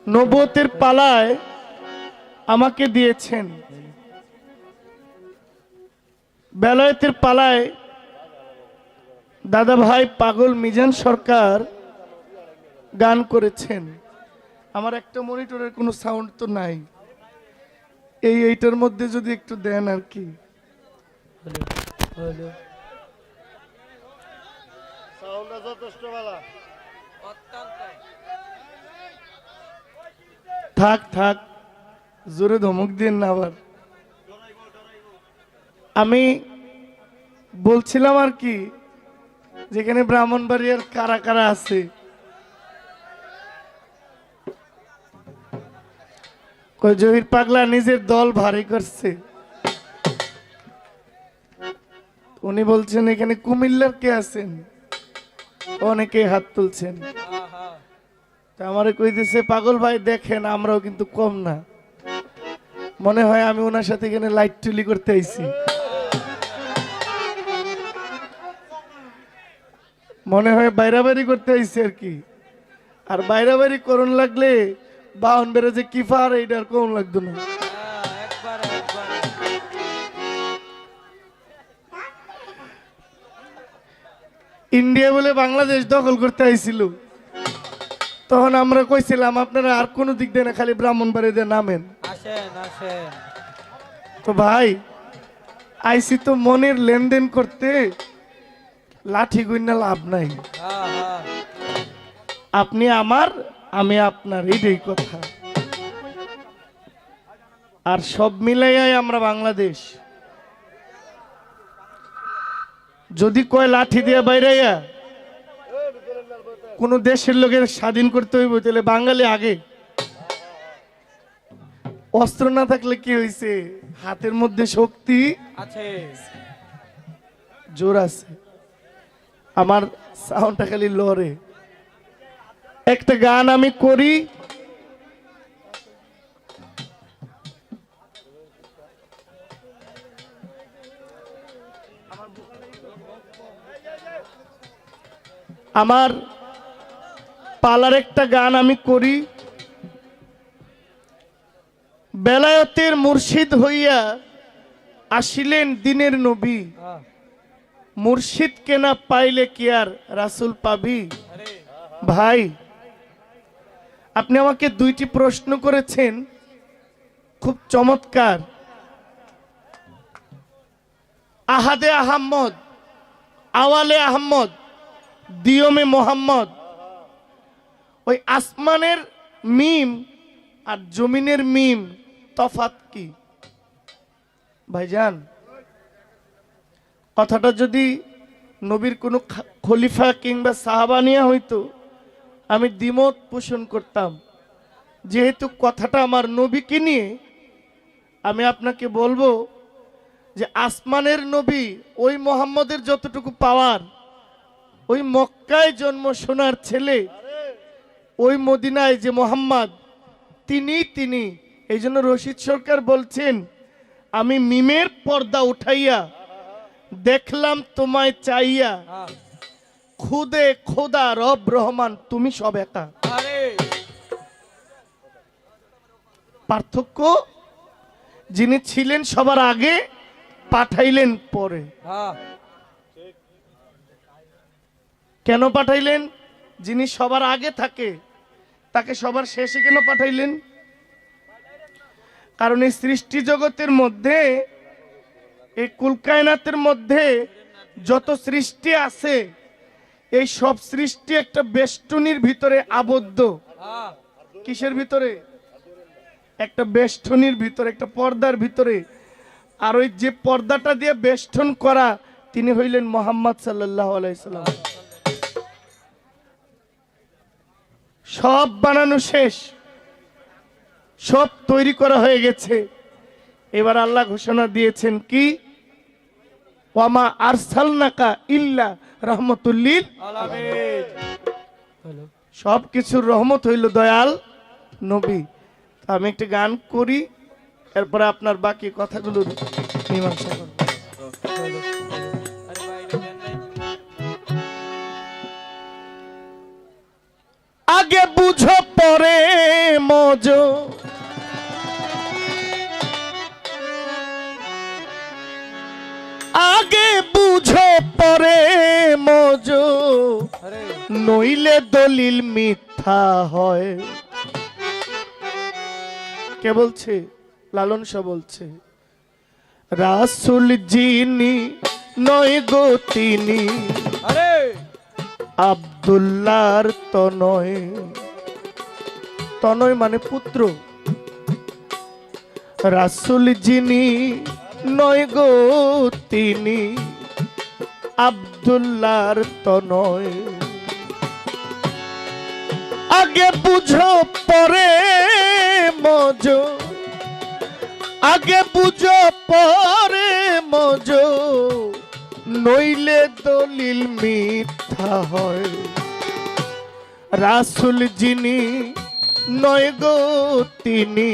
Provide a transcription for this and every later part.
নবুয়তের পালায় আমাকে দিয়েছেন, বেলায়েতের পালায় দাদা ভাই পাগল মিজান সরকার গান করেছেন। আমার একটা মনিটরের কোনো সাউন্ড তো নাই, এইটার মধ্যে যদি একটু দেন আর কি। থাক থাক, জোরে ধমক দিন না আবার। আমি বলছিলাম আর কি, যেখানে ব্রাহ্মণবাড়িয়ার কারা কারা আছে, জহির পাগলা নিজের দল ভারী করছে। উনি বলছেন এখানে কুমিল্লার কে আছেন, অনেকে হাত তুলছেন। আমারে কইতেছে পাগল ভাই দেখেন আমরাও কিন্তু কম না। মনে হয় আমি ওনার সাথে এখানে লাইট টুলি করতে আইছি, মনে হয় বাইরাবাড়ি করতে আইছি আর কি। আর বাইরাবাড়ি করুন লাগলে বাহন বেড়ে যে কিফার এইটার কোন লাগতো না। ইন্ডিয়া বলে বাংলাদেশ দখল করতে আইছিল, তখন আমরা কইছিলাম আপনারা আর কোনো দিক দিয়ে না, খালি ব্রাহ্মণবাড়ি দিয়ে নামেন। তো ভাই আইসি তো মনের লেনদেন করতে, লাঠি গুইনা লাভ নাই। আপনি আমার, আমি আপনার, এইটাই কথা। আর সব মিলাইয়াই আমরা বাংলাদেশ। যদি কয় লাঠি দিয়ে বাইরাইয়া কোন দেশের লোকের স্বাধীন করতে হইব, তাহলে বাঙালি আগে। অস্ত্র না থাকলে কি হয়েছে, হাতের মধ্যে শক্তি আছে, জোর আছে। আমার সাউন্ডটা খালি লড়ে। একটা গান আমি করি, আমার পালার একটা গান আমি করি। বেলায়েতের মুর্শিদ হইয়া আসিলেন দিনের নবী, মুর্শিদ কেনা পাইলে কি আর রাসূল পাবি। ভাই আপনি আমাকে দুইটি প্রশ্ন করেছেন, খুব চমৎকার। আহাদে আহম্মদ, আওয়ালে আহম্মদ, দিয়মে মোহাম্মদ। ওই আসমানের মিম আর জমিনের মিম তফাৎ কি ভাইজান? কথাটা যদি নবীর কোনো খলিফা কিংবা সাহাবা নিয়ে হইতো আমি দ্বিমত পোষণ করতাম। যেহেতু কথাটা আমার নবীকে নিয়ে, আমি আপনাকে বলবো যে আসমানের নবী ওই মোহাম্মদের যতটুকু পাওয়ার, ওই মক্কায় জন্ম সোনার ছেলে, ওই মদিনায় যে মোহাম্মদ, তিনি এই জন্য রশিদ সরকার বলছেন, আমি মিমের পর্দা উঠাইয়া দেখলাম তোমায় চাইয়া, খুদে খোদা রব রহমান তুমি সব একা। পার্থক্য, যিনি ছিলেন সবার আগে, পাঠাইলেন পরে। কেন পাঠাইলেন? যিনি সবার আগে থাকে তাকে সবার শেষে কেন পাঠাইলেন? কারণ এই সৃষ্টি জগতের মধ্যে, এই কুলকায়নাতের মধ্যে যত সৃষ্টি আছে, এই সব সৃষ্টি একটা বেষ্টনীর ভিতরে আবদ্ধ। কিসের ভিতরে? একটা বেষ্টনীর ভিতরে, একটা পর্দার ভিতরে। আর ওই যে পর্দাটা দিয়ে বেষ্টন করা, তিনি হইলেন মুহাম্মদ সাল্লাল্লাহু আলাইহি সাল্লাম। সব বানানো শেষ, সব তৈরি করা হয়ে গেছে। এবার আল্লাহ ঘোষণা দিয়েছেন কি, ওয়ামা আরসালনাকা ইল্লা রাহমাতুল লিল আলামিন। সব কিছুর রহমত হইল দয়াল নবী। আমি একটা গান করি, এরপরে আপনার বাকি কথাগুলো মীমাংসা করব। নইলে দলিল মিথ্যা হয়। কে বলছে? লালন শাহ বলছে, রাসূল যিনি নয় গো তিনি আব্দুল্লাহর তনয়। তনয় মানে পুত্র। রাসূল যিনি নয় গো তিনি আব্দুল্লাহর তনয়। আগে বুঝো পরে মজো, আগে বুঝো পরে মজো, নইলে দলিল মিথ্যা হয়। রাসূল যিনি নয় গো তিনি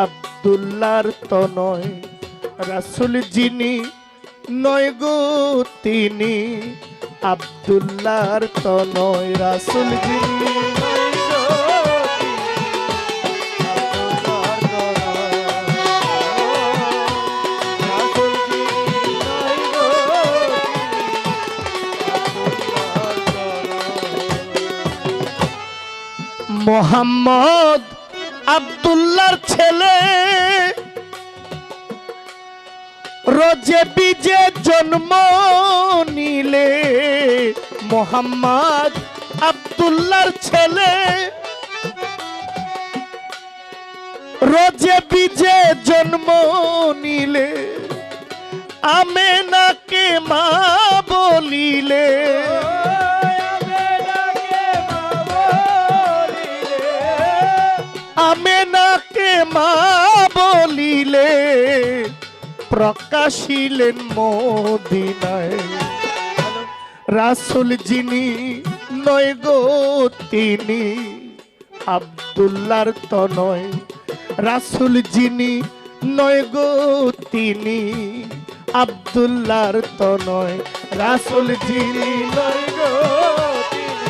আব্দুল্লাহর তনয়। রাসূল যিনি নয় গো তিনি আব্দুল্লাহর তনয়। রাসূল যিনি মোহাম্মদ আব্দুল্লাহর ছেলে, রোজে বিজে জন্ম নিলে। মোহাম্মদ আব্দুল্লাহর ছেলে, রোজে বিজে জন্ম নিলে। আমেনাকে মা বলিলে, আমেনাকে মা বলিলে। প্রকাশিলেন মদিনায়। রাসূল যিনি নয় গো তিনি আব্দুল্লাহর তনয়। রাসূল যিনি নয় গো তিনি আব্দুল্লাহর তনয়। রাসূল যিনি নয় গো তিনি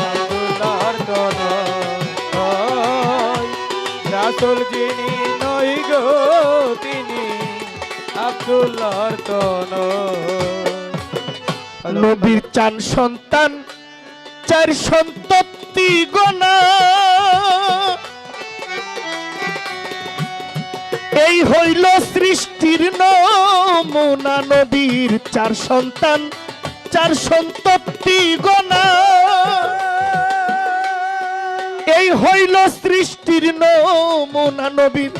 আব্দুল্লাহর তনয়। রাসূল যিনি নয় গো তিনি আব্দুল্লাহর তনয়। নবীর চার সন্তান, চার সন্ততি গোনা। এই হইল সৃষ্টির নমুনা। নবীর চার সন্তান, চার সন্ততি গোনা। এই হইল সৃষ্টির নমুনা। নবীর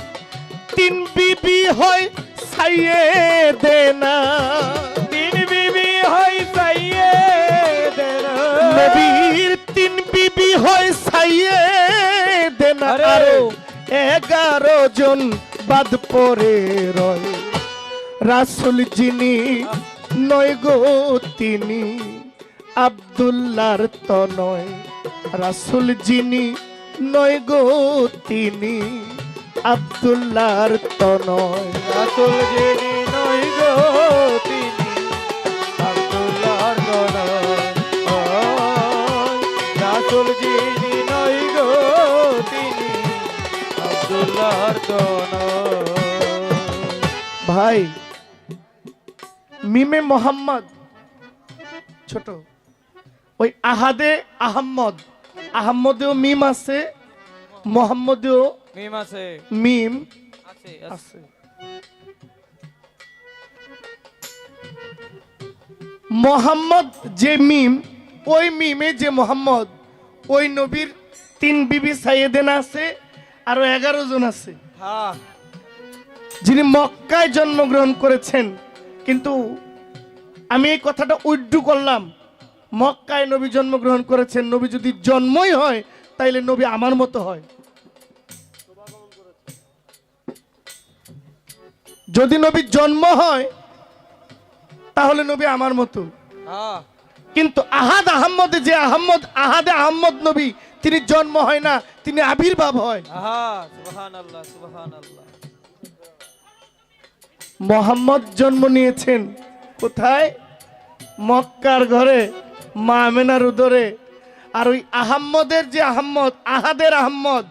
তিন বিবি হয় সাইয়েদেনা। তিন বিবি হয় সাইয়েদেনা। নবীর তিন বিবি হয় সাইয়েদেনা। আরো 11 জন বাদ পরে রয়। রাসূল যিনি নয় গো তিনি আব্দুল্লাহর তনয়। রাসূল যিনি নয় গো তিনি আব্দুল্লাহর তনয়। রাসূল যিনি নয় গো তিনি আব্দুল্লাহর তনয়। রাসূল যিনি নয় গো তিনি আব্দুল্লাহর তনয়। ভাই, মিমে মোহাম্মদ ছোট, ওই আহাদে আহম্মদ, আহম্মদেও মিম আছে, মোহাম্মদেও মিম আছে, মিম আছে। মোহাম্মদ যে মিম, ওই মিমে যে মোহাম্মদ, ওই নবীর 3 বিবি সাইয়েদেনা আছে, আরো 11 জন আছে যিনি মক্কায় জন্মগ্রহণ করেছেন। কিন্তু আমি এই কথাটা উড্ডু করলাম, মক্কায় নবী জন্মগ্রহণ করেছেন। নবী যদি জন্মই হয় তাইলে নবী আমার মতো হয়। যদি নবী জন্ম হয় তাহলে নবী আমার মতো। কিন্তু আহাদ আহম্মদে যে আহম্মদ, আহাদে আহম্মদ নবী, তিনি জন্ম হয় না, তিনি আবির্ভাব হয়। সুবহানাল্লাহ, সুবহানাল্লাহ। মোহাম্মদ জন্ম নিয়েছেন কোথায়? মক্কার ঘরে, মা আমেনার উদরে। আর ওই আহম্মদের যে আহম্মদ, আহাদের আহম্মদ,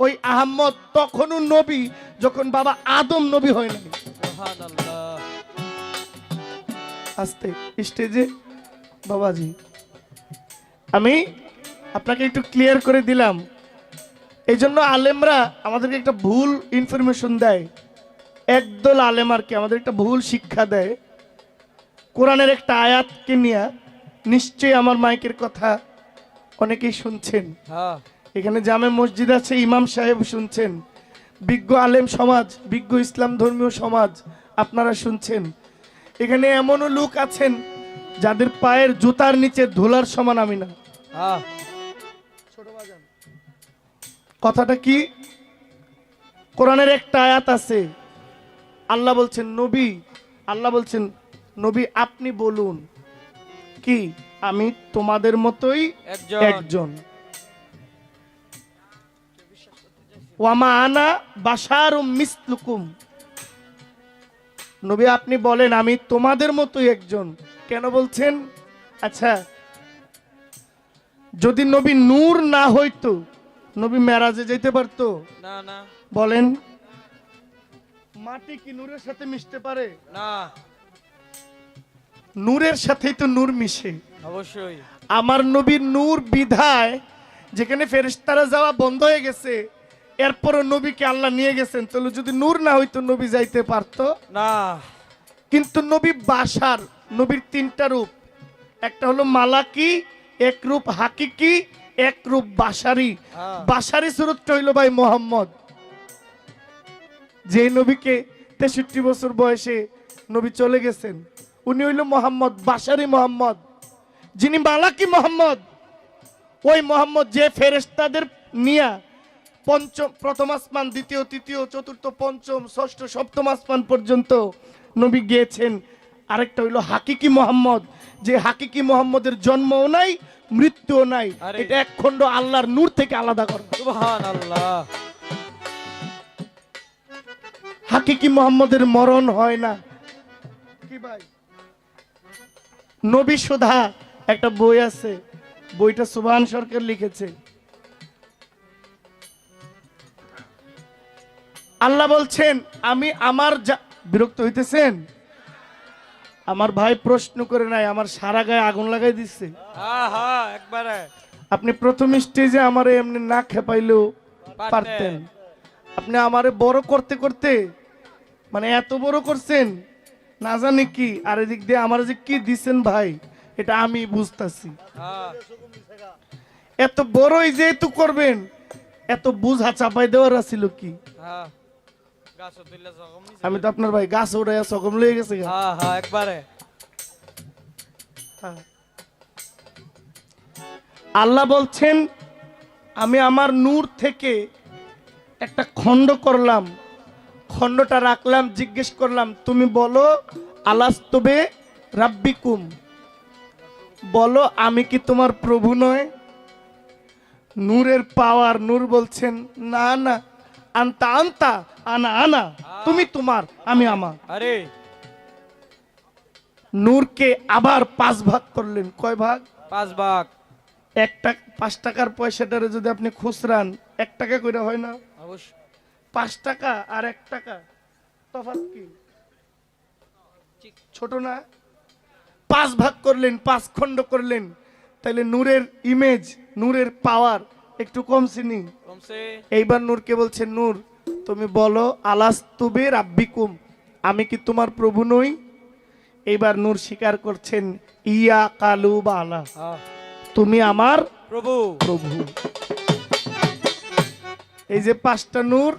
ওই আহম্মদ তখনও নবী যখন বাবা আদম নবী হয় নাই। সুবহানাল্লাহ। আস্তে স্টেজে বাবাজি আমি আপনাকে একটু ক্লিয়ার করে দিলাম। এই জন্য আলেমরা আমাদেরকে একটা ভুল ইনফরমেশন দেয়, একদল আলেম আর কি আমাদের একটা ভুল শিক্ষা দেয় কোরআনের একটা আয়াতকে নিয়ে। নিশ্চয়ই আমার মাইকের কথা অনেকেই শুনছেন, হ্যাঁ এখানে জামে মসজিদ আছে, ইমাম সাহেব শুনছেন, বিজ্ঞ আলেম সমাজ, বিজ্ঞ ইসলাম ধর্মীয় সমাজ আপনারা শুনছেন। এখানে এমনও লোক আছেন যাদের পায়ের জুতার নিচে ধুলার সমান আমি না। হ্যাঁ কথাটা কি? কোরআনের একটা আয়াত আছে, আল্লাহ বলছেন নবী, আল্লাহ বলছেন নবী আপনি বলুন কি আমি তোমাদের মতোই একজন একজন। ওয়ামা আনা বাশারুম মিসলুকুম, নবী আপনি বলেন আমি তোমাদের মতোই একজন। কেন বলছেন? আচ্ছা, যদি নবী নূর না হইতো নবী মেরাজে যেতে পারতো? না না বলেন, মাটি কি নূরের সাথে মিশতে পারে? না, নূরের সাথেই তো নূর মিশে। অবশ্যই। আমার নবীর নূর বিধায় যেখানে ফেরেশতারা যাওয়া বন্ধ হয়ে গেছে, এরপরও নবীকে আল্লাহ নিয়ে গেছেন। তাহলে যদি নূর না হইতো নবী যাইতে পারতো না। কিন্তু নবী বাশার, নবীর তিনটা রূপ, একটা হলো মালাকি, এক রূপ হাকিকি, এক রূপ বাশারি। হ্যাঁ। বাশারি সুরতটা হইল ভাই মোহাম্মদ, যে নবীকে 63 বছর বয়সে নবী চলে গেছেন, উনি হইল মোহাম্মদ, বাশারি মোহাম্মদ। যিনি মালাকি মোহাম্মদ, ওই মোহাম্মদ যে ফেরেশতাদের নিয়া প্রথম আসমান, দ্বিতীয়, তৃতীয়, চতুর্থ, পঞ্চম, ষষ্ঠ, সপ্তম আসমান পর্যন্ত নবী গিয়েছেন। আরেকটা হইল হাকিকি মোহাম্মদ, যে হাকিকি মোহাম্মদের জন্মও নাই, মৃত্যুও নাই। আরে। এটা এক খণ্ড আল্লাহর নূর থেকে আলাদা করা। সুবহানাল্লাহ। হাকিকি মোহাম্মদের মরণ হয় না। কি ভাই, নবী সুধা একটা বই আছে, বইটা সুবহান সরকার লিখেছে। আল্লাহ বলছেন আমি আমার বিরক্ত হইতেছেন? আমার ভাই প্রশ্ন করে নাই, আমার সারা গায়ে আগুন লাগাই দিচ্ছে। হ্যাঁ হ্যাঁ একবারে আপনি প্রথম স্টেজে আমারে এমনি না খেপাইলেও পারতেন। আপনি আমারে বড় করতে করতে মানে এত বড় করছেন না জানি কি, আর এদিক দিয়ে আমার যে কি দিছেন ভাই এটা আমি বুঝতাছি। হ্যাঁ এত বড়ই যেহেতু করবেন, এত বুঝা চাপাই দেওয়ার আছিল কি? হ্যাঁ গাছ তুললে জখম নিছে। আমি তো আপনার ভাই গাছ উড়াইয়া সকম লয়ে গেছে গা। হ্যাঁ হ্যাঁ একবারে হ্যাঁ। আল্লাহ বলছেন আমি আমার নূর থেকে একটা খণ্ড করলাম, খণ্ডটা রাখলাম, জিজ্ঞেস করলাম তুমি বলো আলাস্তবে রাব্বিকুম, বলো আমি কি তোমার প্রভু নয়? নূরের পাওয়ার, নূর বলছেন না না, আন্তা আন্তা আনা আনা, তুমি তোমার আমি আমার। আরে নূরকে আবার 5 ভাগ করলেন। কয় ভাগ? 5 ভাগ। একটা 5 টাকার পয়সাটারে যদি আপনি খুচরান 1 টাকা করে হয় না? অবশ্যই। 5 টাকা আর 1 টাকা তফাৎ কি? ছোট না? 5 ভাগ করলেন, 5 খণ্ড করলেন, তাহলে নূরের ইমেজ, নূরের পাওয়ার একটু কমছে নি? কমছে। এইবার নূরকে বলছেন নূর তুমি বলো আলাস্তুবে রাব্বিকুম, আমি কি তোমার প্রভু নই? এইবার নূর স্বীকার করছেন ইয়া কালু বালা, হ্যাঁ তুমি আমার প্রভু। প্রভু। এই যে 5টা নূর,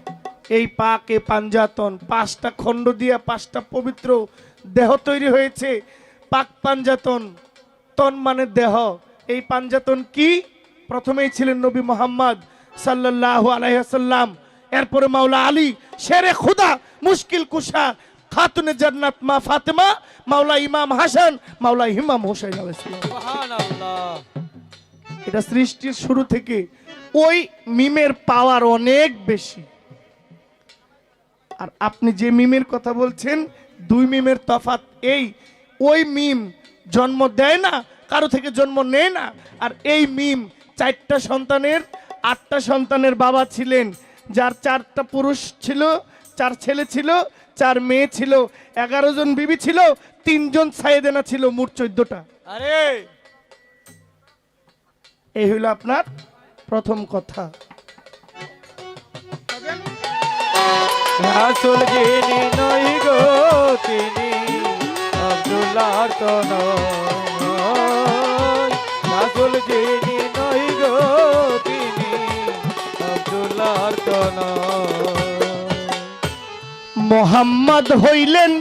এই পাকে পাঞ্জাতন, 5টা খণ্ড দিয়ে 5টা পবিত্র দেহ তৈরি হয়েছে। পাক পাঞ্জাতন, তন মানে দেহ। এই পাঞ্জাতন কি? প্রথমেই ছিলেন নবী মোহাম্মদ সাল্লাল্লাহু আলাইহি ওয়াসাল্লাম, এরপরে মাওলা আলী শেরে খুদা, মুশকিল কুশা, খাতুনে জান্নাত মা ফাতেমা, মাওলা ইমাম হাসান, মাওলা ইমাম হোসেন আলাইহিস সালাম। সুবহানাল্লাহ। এটা সৃষ্টির শুরু থেকে ওই মিমের পাওয়ার অনেক বেশি। আর আপনি যে মিমের কথা বলছেন, 2 মিমের তফাৎ এই, ওই মিম জন্ম দেয় না, কারো থেকে জন্ম নেয় না। আর এই মিম 4টা সন্তানের, 8টা সন্তানের বাবা ছিলেন, যার 4টা পুরুষ ছিল, 4 ছেলে ছিল, 4 মেয়ে ছিল, 11 জন বিবি ছিল, 3 জন সাইয়েদেনা ছিল, মোট 14টা। আরে এই হইল আপনার প্রথম কথা। রাসূল যিনি নই গো তিনি আব্দুল্লাহর তো নয়। রাসূল যিনি নই গো তিনি আব্দুল্লাহর তো নয়। মোহাম্মদ হইলেন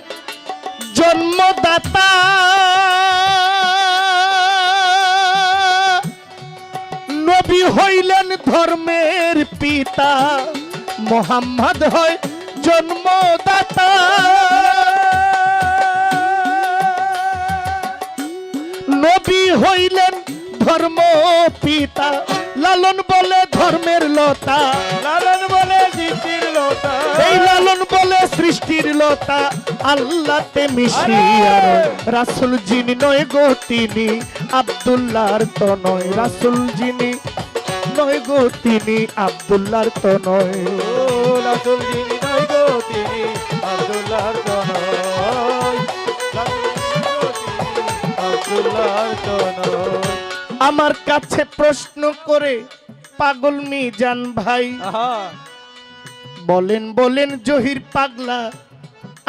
জন্মদাতা, নবী হইলেন ধর্মের পিতা। মোহাম্মদ হয় জন্মদাতা, নবী হইলেন ধর্ম পিতা। লালন বলে ধর্মের লতা, লালন বলে সৃষ্টির লতা, এই লালন বলে সৃষ্টির লতা। আল্লাহতে মিশিয়া রয়। রাসূল যিনি নয় গো তিনি আব্দুল্লাহর তো নয়। রাসূল যিনি নয় গো তিনি আব্দুল্লাহর তো নয়। ও রাসূল যিনি নই গো তিনি আব্দুল্লাহর তো নয়। রাসূল যিনি নই গো তিনি আব্দুল্লাহর তো নয়। আমার কাছে প্রশ্ন করে পাগল মিজান ভাই, আহা বলেন বলেন জহির পাগলা,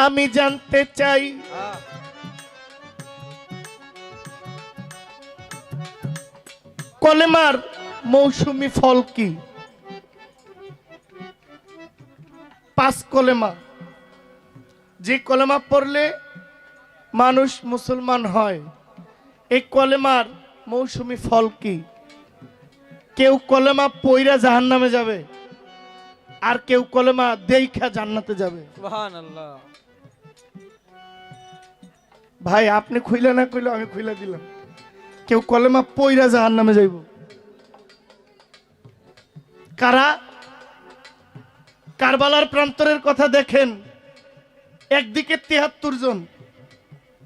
আমি জানতে চাই আহ, কলেমার মৌসুমী ফল কি? 5 কলেমা, যে কলেমা পড়লে মানুষ মুসলমান হয়। এই কলেমার মৌসুমী ফল কি? কেউ কলেমা পইরা জাহান্নামে যাবে, আর কেউ কলেমা দেইখা জান্নাতে যাবে। সুবহানাল্লাহ। ভাই আপনি খুইলা না কইলে আমি খুইলা দিলাম। কেউ কলেমা পইরা জাহান্নামে যাইব। কারা? কারবালার প্রান্তরের কথা দেখেন, একদিকে 73 জন,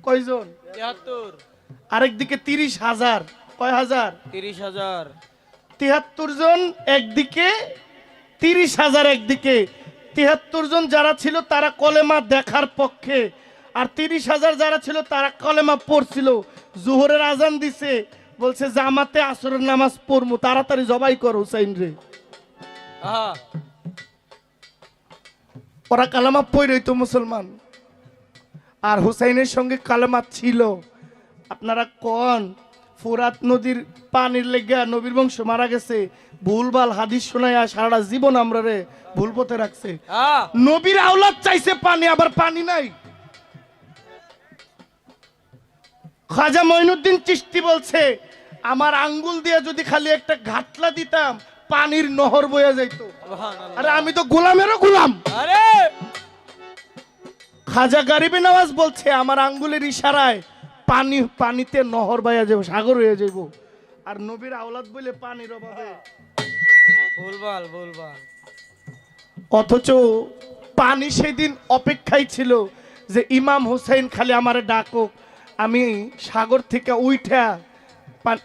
কয়জন? 73 আরেকদিকে 30,000, কয় হাজার? 30,000। 73 জন একদিকে, 30,000 একদিকে। 73 জন যারা ছিল তারা কলেমা দেখার পক্ষে, আর 30,000 যারা ছিল তারা কলেমা পড়ছিল। জোহরের আজান দিছে, বলছে জামাতে আসরের নামাজ পড়মু, তাড়াতাড়ি জবাই কর হুসাইন রে। আহা ওরা কালেমা পড়েই তো মুসলমান, আর হুসাইনের সঙ্গে কালেমা ছিল। আপনারা কোন ফুরাত নদীর পানির লেগা নবীর বংশ মারা গেছে, ভুলভাল হাদিস শোনায়া সারাটা জীবন আমরা রে ভুল পথে রাখছে। আহ, নবীর আওলাদ চাইছে পানি, আবার পানি নাই। খাজা মঈনুদ্দিন চিশতি বলছে আমার আঙ্গুল দিয়ে যদি খালি একটা ঘাটলা দিতাম পানির নহর বয়ে যাইতো। সুবহানাল্লাহ। আরে আমি তো গোলামেরও গোলাম। আরে খাজা গরিবে নওয়াজ বলছে আমার আঙ্গুলের ইশারায় পানিতে নহর বয়ে যাবো, সাগর হয়ে যাবো। আর নবীর আওলাদ বলে পানির অভাবে, ভুলভাল ভুলভাল। অথচ পানি সেদিন অপেক্ষায় ছিল যে ইমাম হুসাইন খালি আমারে ডাকুক, আমি সাগর থেকে উইঠা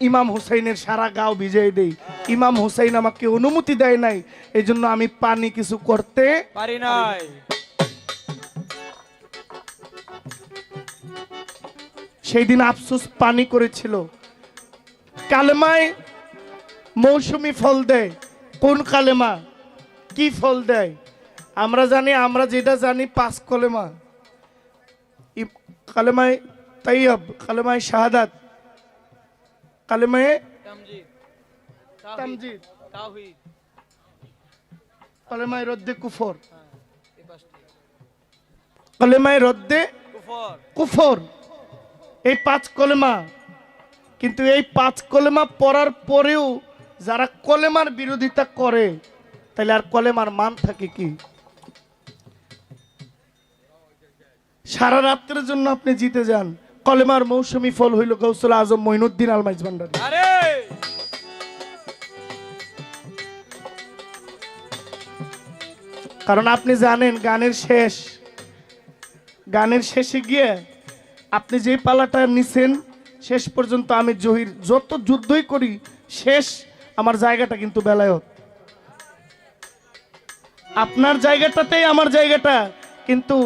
ইমাম হুসাইনের সারা গাও ভিজিয়ে দেই। ইমাম হুসাইন আমাকে অনুমতি দেয় নাই, এই জন্য আমি পানি কিছু করতে পারি নাই। সেই দিন আফসোস পানি করেছিল। কালেমায় মৌসুমি ফল দেয়। কোন কালেমা কি ফল দেয় আমরা জানি, আমরা যেটা জানি 5 কলেমা। কালেমায় তাইয়্যব, কালেমায় শাহাদাত, কালেমায় তামজিদ, তামজিদ, তাওহীদ, কালেমায় রদ্দে কুফর, হ্যাঁ এই পাঁচটি। কালেমায় রদ্দে কুফর। কুফর, এই 5 কলেমা। কিন্তু এই 5 কলেমা পড়ার পরেও যারা কলেমার বিরোধিতা করে, তাহলে আর কলেমার মান থাকে কি? সারা রাত্রের জন্য আপনি জিতে যান, কলেমার মৌসুমী ফল হইল গৌসুল আজম মঈনুদ্দিন আল মাইজ ভান্ডারী। আরে কারণ আপনি জানেন গানের শেষে গিয়ে আপনি যে পালাটা নিছেন, শেষ পর্যন্ত আমি জহির যত যুদ্ধই করি শেষ আমার জায়গাটা কিন্তু বেলায়ত। আপনার জায়গাটাতেই আমার জায়গাটা, কিন্তু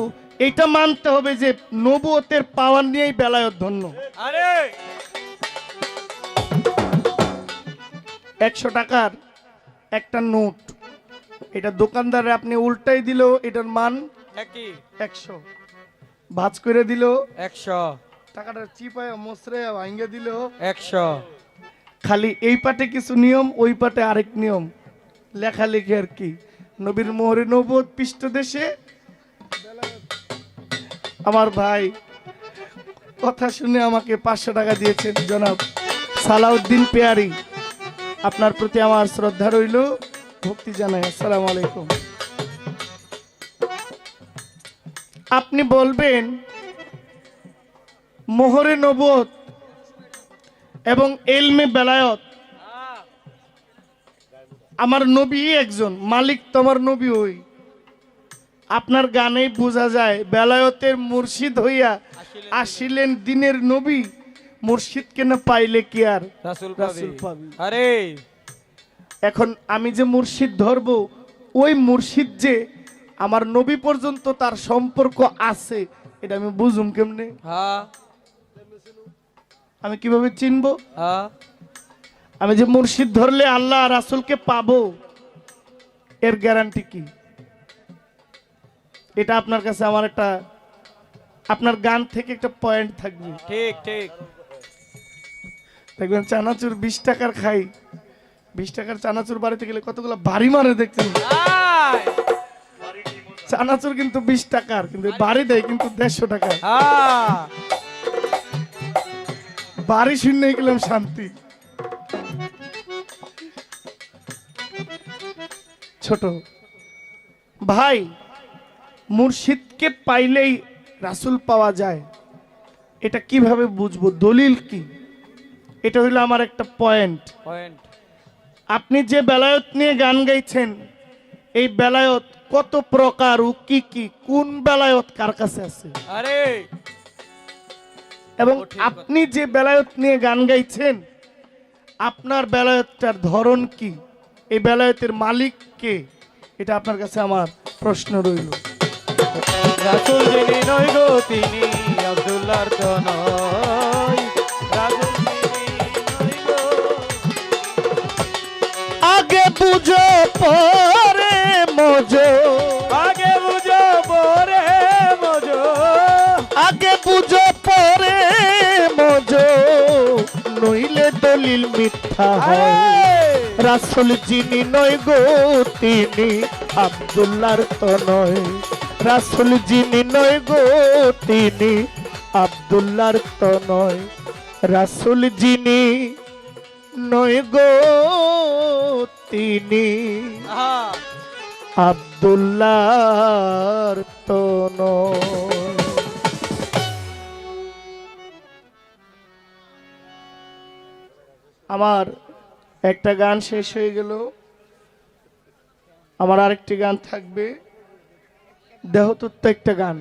এটা মানতে হবে যে নবুয়তের পাওয়ার নিয়েই বেলায়ত ধন্য। আরে 100 টাকার একটা নোট, এটা দোকানদারে আপনি উল্টাই দিলেও এটার মান একই 100, ভাঁজ করে দিল 100 টাকাটা চিপায় মসরে ভাঙ্গে দিল 100। খালি এই পাটে কিছু নিয়ম, ওই পাটে আরেক নিয়ম, লেখালেখি আর কি। নবীর মোহরে নবুয়ত পৃষ্ঠদেশে আমার ভাই কথা শুনে আমাকে 500 টাকা দিয়েছেন জনাব সালাউদ্দিন পেয়ারি, আপনার প্রতি আমার শ্রদ্ধা রইল, ভক্তি জানাই। আসসালামু আলাইকুম। আপনি বলবেন মোহরে নবুয়ত এবং এলমে বেলায়ত, আমার নবী একজন, মালিক তোমার নবী ওই। আপনার গানেই বোঝা যায় বেলায়তের মুর্শিদ হইয়া আসিলেন দিনের নবী, মুর্শিদ কেন পাইলে কি আর রাসূল রাসূল পাবি। পাবি। আরে এখন আমি যে মুর্শিদ ধরবো, ওই মুর্শিদ যে আমার নবী পর্যন্ত তার সম্পর্ক আছে, এটা আমি বুঝুম কেমনে? হ্যাঁ আমি কিভাবে চিনবো? হ্যাঁ আমি যে মুর্শিদ ধরলে আল্লাহ রাসূলকে পাবো, এর গ্যারান্টি কি? এটা আপনার কাছে আমার একটা, আপনার গান থেকে একটা পয়েন্ট থাকবে। ঠিক ঠিক। দেখবেন চানাচুর 20 টাকার খাই, 20 টাকার চানাচুর বাড়িতে গেলে কতগুলো বাড়ি মারে দেখছেন। আয় চানাচুর কিন্তু 20 টাকার, কিন্তু বাড়ি দেয় কিন্তু 150 টাকা। হ্যাঁ বাড়ি শূন্য গেলাম শান্তি। ছোট ভাই, মুর্শিদকে পাইলেই রাসূল পাওয়া যায়, এটা কিভাবে বুঝবো? দলিল কি? এটা হইলো আমার একটা পয়েন্ট। পয়েন্ট। আপনি যে বেলায়ত নিয়ে গান গাইছেন, এই বেলায়ত কত প্রকার ও কি কি, কোন বেলায়ত কার কাছে আছে? আরে এবং ও ঠিক কথা। আপনি যে বেলায়ত নিয়ে গান গাইছেন, আপনার বেলায়তটার ধরন কি? এই বেলায়তের মালিক কে? এটা আপনার কাছে আমার প্রশ্ন রইল। রাসূল যিনি নয় গো তিনি আব্দুল্লাহর তো নয়। রাসূল যিনি নয় গো আগে বুঝো পরে মজো, আগে বুঝো পরে মজো। আগে বুঝো পরে মজো, নইলে দলিল মিথ্যা হয়। রাসূল যিনি নয় গো তিনি আব্দুল্লাহর তো নয়। রাসূল যিনি নয় গো তিনি আব্দুল্লাহর তো নয়। রাসূল যিনি নয় গো তিনি হ্যাঁ আব্দুল্লাহর তো নয়। আমার একটা গান শেষ হয়ে গেল, আমার আরেকটি গান থাকবে, দেহতত্ত্ব একটা গান।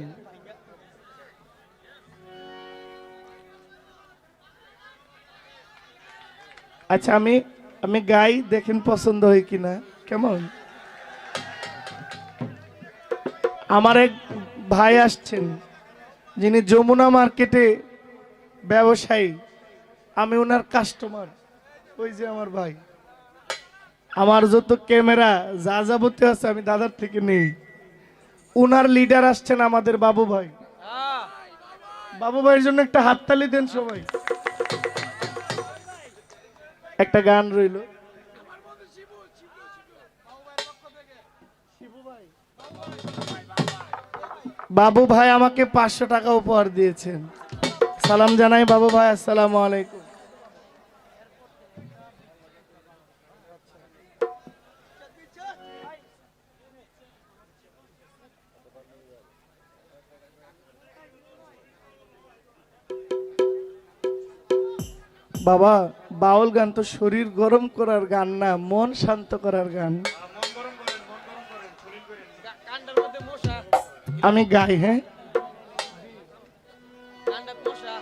আচ্ছা আমি আমি গাই, দেখেন পছন্দ হয় কিনা। কেমন? আমার এক ভাই আসছেন, যিনি যমুনা মার্কেটে ব্যবসায়ী, আমি ওনার কাস্টমার। ওই যে আমার ভাই, আমার যত ক্যামেরা যা যাবতীয় আছে আমি দাদার থেকে নেই। ওনার লিডার আসছেন আমাদের বাবু ভাই। হ্যাঁ বাবু ভাইয়ের জন্য একটা হাততালি দেন সবাই। একটা গান রইল। বাবু ভাই আমাকে 500 টাকা উপহার দিয়েছেন, সালাম জানাই বাবু ভাই, আসসালামু আলাইকুম। বাবা, বাউল গান তো শরীর গরম করার গান না, মন শান্ত করার গান। কান্ডার মধ্যে মশা। আমি গাই, হ্যাঁ। কান্ডার মশা।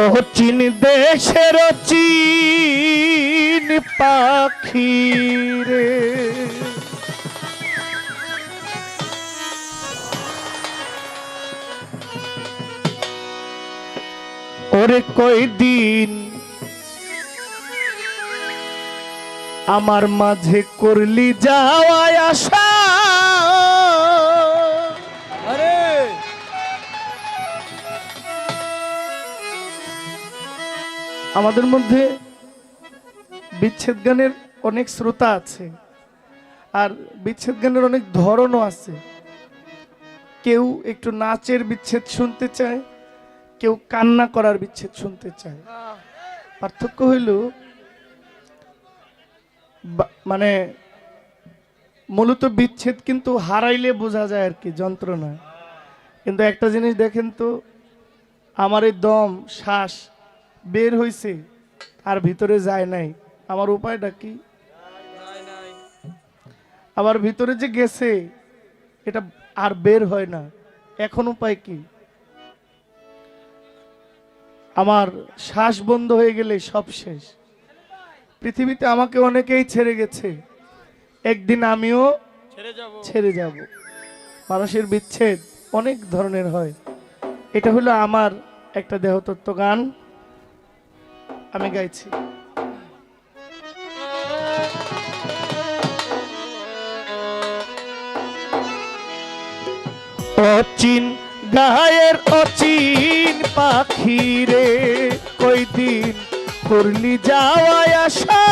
ও চীন দেশের চীন পাখি রে, ওরে কয়দিন আমার মাঝে করলি যাওয়ায় আশা, আরে আমাদের মধ্যে বিচ্ছেদ গানের অনেক শ্রোতা আছে, আর বিচ্ছেদ গানের অনেক ধরনও আছে। কেউ একটু নাচের বিচ্ছেদ শুনতে চায়, কেউ কান্না করার বিচ্ছেদ শুনতে চায়। পার্থক্য হইল মানে মূলত বিচ্ছেদ কিন্তু হারাইলে বোঝা যায় আর কি, যন্ত্রণা। কিন্তু একটা জিনিস দেখেন তো, আমার এই দম শ্বাস বের হইছে আর ভিতরে যায় নাই, আমার উপায়টা কি? আবার ভিতরে যে গেছে এটা আর বের হয় না, এখন উপায় কি? আমার শ্বাস বন্ধ হয়ে গেলে সব শেষ। পৃথিবীতে আমাকে অনেকেই ছেড়ে গেছে, একদিন আমিও ছেড়ে যাব। মানুষের বিচ্ছেদ অনেক ধরনের হয়। এটা হলো আমার একটা দেহতত্ত্ব গান, আমি গাইছি। অচিন গায়ের অচিন পাখি রে, কয়দিন করলি যাওয়ায় আশা,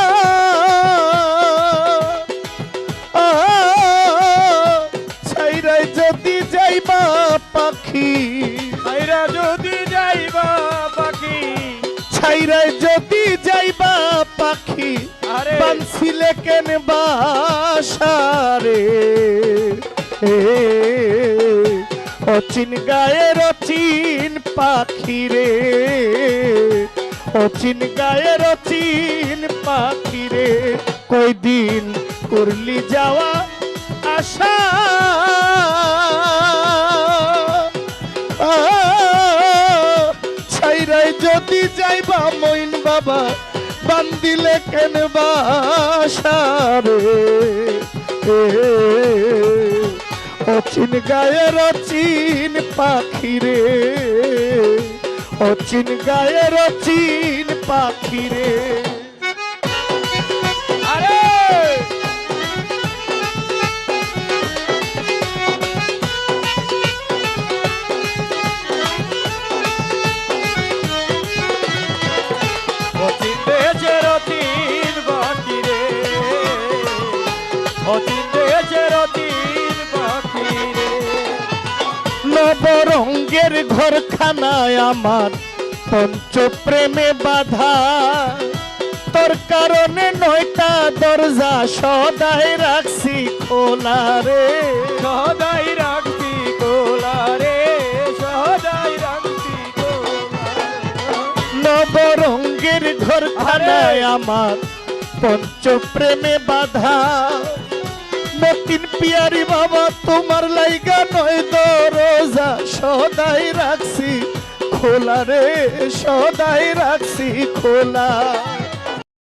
ছাইরাই যদি যাইবা পাখি, আইরা যদি যাইবা পাখি, ছাইরাই যদি যাইবা পাখি, আরে বানছিলে কেন বাসা রে, অচিন গায়ের অচিন পাখি রে, অচিন গায়ের অচিন পাখি রে, কয়দিন করলি যাওয়া আশা, ছাইরাই যদি যাইবা মইন বাবা, বান্দিলে কেন বাসা রে, অচিন গায়ের অচিন পাখি রে, অচিন গায়ের অচিন পাখি রে। আরে অচিন দেশের অচিন পাখি রে, অচিন দেশের অচিন পাখি রে, নবরঙ্গের ঘরখানায় আমার পঞ্চপ্রেমে বাধা, তোর কারণে 9টা দরজা সদাই রাখছি খোলা রে, সদাই রাখছি কোলা রে, সদাই রাখছি কোলা। নবরঙ্গের ঘরখানায় আমার পঞ্চপ্রেমে বাধা, মতিন পিয়ারি বাবা তোমার লাইগা 9 দরজা সদাই রাখছি খোলা রে, সদাই রাখছি খোলা।